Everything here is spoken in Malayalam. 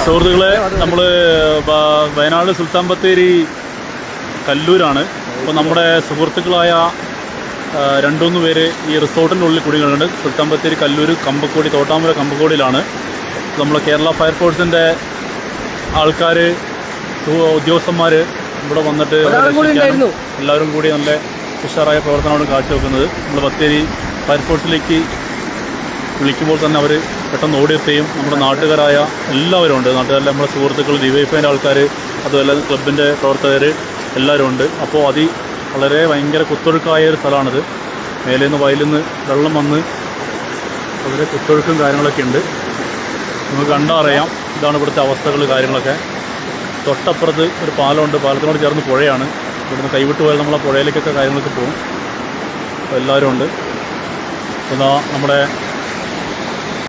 സുഹൃത്തുക്കളെ, നമ്മൾ വയനാട് സുൽത്താൻ ബത്തേരി കല്ലൂരാണ്. അപ്പോൾ നമ്മുടെ സുഹൃത്തുക്കളായ 2-3 പേര് ഈ റിസോർട്ടിൻ്റെ ഉള്ളിൽ കുടുങ്ങിയിട്ടുണ്ട്. സുൽത്താൻ ബത്തേരി കല്ലൂർ കമ്പക്കോടി തോട്ടാമല കമ്പക്കോടിയിലാണ്. നമ്മൾ കേരള ഫയർഫോഴ്സിൻ്റെ ആൾക്കാർ ഉദ്യോഗസ്ഥന്മാർ ഇവിടെ വന്നിട്ട് എല്ലാവരും കൂടി നല്ല ഉഷാറായ പ്രവർത്തനമാണ് കാഴ്ചവെക്കുന്നത്. നമ്മൾ ബത്തേരി ഫയർഫോഴ്സിലേക്ക് വിളിക്കുമ്പോൾ തന്നെ അവർ പെട്ടെന്ന് ഓടിയെത്തുകയും നമ്മുടെ നാട്ടുകാരായ എല്ലാവരും ഉണ്ട്. നാട്ടുകാരിലെ നമ്മുടെ സുഹൃത്തുക്കൾ, ഡിവൈഎഫ്ഐൻ്റെ ആൾക്കാർ, അതുപോലെ ക്ലബിൻ്റെ പ്രവർത്തകർ എല്ലാവരും ഉണ്ട്. അപ്പോൾ വളരെ ഭയങ്കര കുത്തൊഴുക്കായ ഒരു സ്ഥലമാണിത്. മേലേന്ന് വയലിൽ നിന്ന് വെള്ളം വന്ന് വളരെ കുത്തൊഴുക്കും കാര്യങ്ങളൊക്കെ ഉണ്ട്. നമുക്ക് കണ്ടാൽ അറിയാം ഇതാണ് ഇവിടുത്തെ അവസ്ഥകൾ കാര്യങ്ങളൊക്കെ. തൊട്ടപ്പുറത്ത് ഒരു പാലമുണ്ട്, പാലത്തിനോട് ചേർന്ന് പുഴയാണ്. ഇവിടുന്ന് കൈവിട്ട് പോയാൽ നമ്മളെ പുഴയിലേക്കൊക്കെ കാര്യങ്ങളൊക്കെ പോകും. അപ്പോൾ എല്ലാവരും ഉണ്ട്. അപ്പോൾ നമ്മുടെ